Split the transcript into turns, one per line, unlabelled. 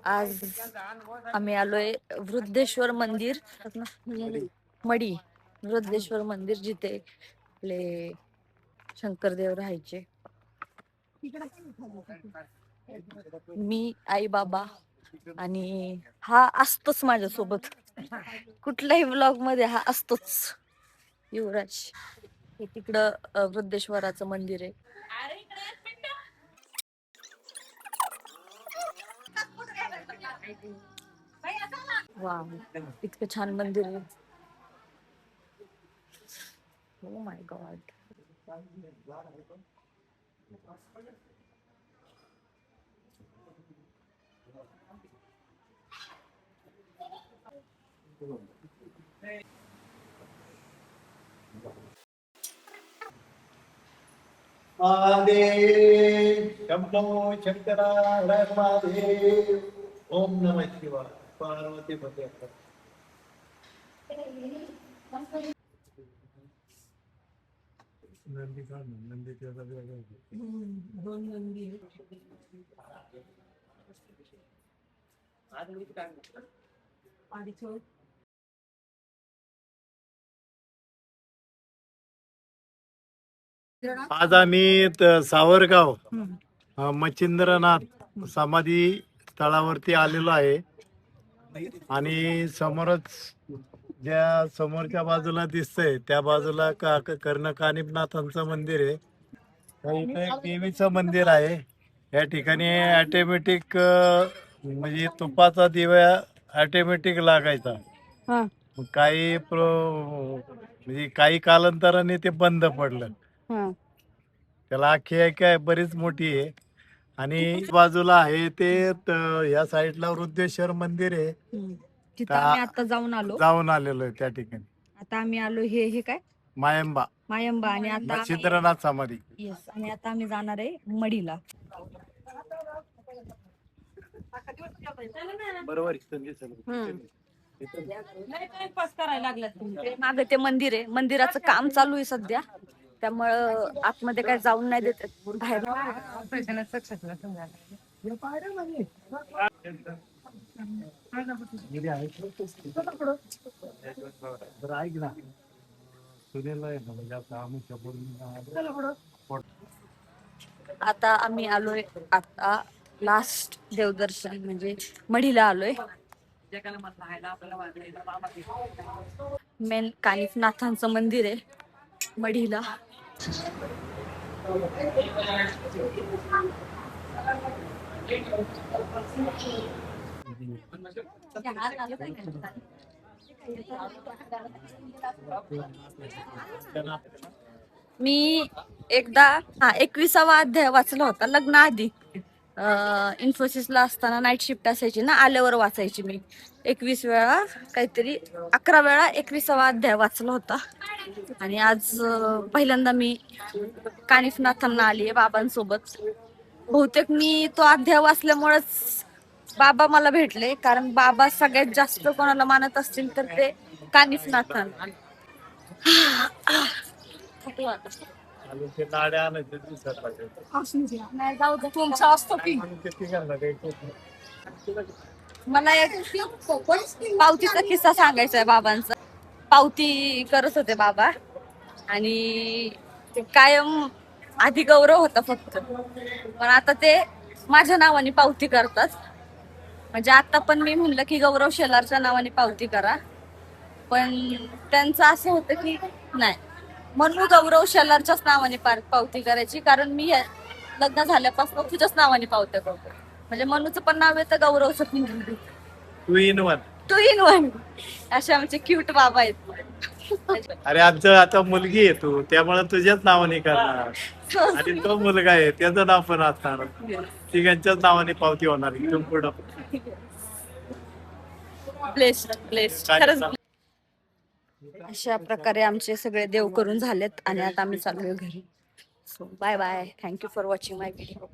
आज आम्ही आलोय वृद्धेश्वर मंदिर मडी वृद्धेश्वर मंदिर जिथे आपले शंकरदेव राहायचे. मी आई बाबा आणि हा असतोच माझ्यासोबत कुठल्याही व्लॉग मध्ये हा असतोच युवराज. हे तिकडं वृद्धेश्वराचं मंदिर आहे. वा इतकं छान मंदिर आहे. Oh my god.
Mahadev Shambho Shankara Har Mahadev. Om नमः शिवाय. पार्वती पते. नंदी का नंदी त्याचा दोन नंदी आज आम्ही सावरगाव मच्छिंद्रनाथ समाधी स्थळावरती आलेलो आहे आणि समोरच ज्या समोरच्या बाजूला दिसतंय त्या बाजूला कर्णकानिपनाथांचं मंदिर आहे. इथं एक देवीचं मंदिर आहे. या ठिकाणी ऑटोमॅटिक म्हणजे तुपाचा दिवा ऑटोमॅटिक लागायचा. काही म्हणजे काही कालांतराने ते बंद पडलं. त्याला आख्यायिका बरीच मोठी आहे. आणि बाजूला आहे ते या साईडला वृद्धेश्वर मंदिर आहे.
तिथं आम्ही आता
जाऊन आलेलो आहे त्या ठिकाणी.
आता आम्ही आलो हे काय
मायंबा
आणि आता
मच्छिंद्रनाथ समाधी.
येस आणि आता आम्ही जाणार आहे मडीला.
बरोबर.
मागे ते मंदिर आहे. मंदिराचं काम चालू आहे सध्या, त्यामुळं आतमध्ये काय जाऊन नाही देत बाहेर. आता आम्ही आलोय आता लास्ट देवदर्शन म्हणजे मढीला आलोय. मेन कानिफनाथांचं मंदिर आहे मढीला. मी एकदा 21वा अध्याय वाचला होता लग्नाआधी. इन्फोसिसला असताना नाईट शिफ्ट असायची ना, आल्यावर वाचायची मी 21 वेळा काहीतरी 11 वेळा 21वा अध्याय वाचला होता. आणि आज पहिल्यांदा मी कानिफनाथांना आली आहे बाबांसोबत. बहुतेक मी तो अध्याय वाचल्यामुळेच बाबा मला भेटले, कारण बाबा सगळ्यात जास्त कोणाला मानत असतील तर ते कानिफनाथां. मला एक पावतीचा किस्सा सांगायचा आहे बाबांचा. पावती करत होते बाबा आणि कायम आधी गौरव होता फक्त, पण आता ते माझ्या नावाने पावती करतात. म्हणजे आता पण मी म्हणलं की गौरव शेलारच्या नावाने पावती करा, पण त्यांचं असं होतं की नाही, म्हणून गौरव शेलारच्याच नावाने पावती करायची, कारण मी लग्न झाल्यापासून तुझ्याच नावाने पावत्या करतो. म्हणजे मनूचं पण नाव येतं, गौरवचं पण. टू इन वन असे आमचे क्यूट बाबा आहेत.
अरे आमचं आता मुलगी आहे तू, त्यामुळे तुझ्याच नावाने करणार. आणि तो मुलगा आहे त्याचं नाव पण असणार. तिघांच्याच नावाने पावती होणार इथून पुढं.
खरंच. अशा प्रकारे आमचे सगळे देव करून झालेत आणि आता आम्ही चाललोय घरी. So bye bye. Thank you for watching my video.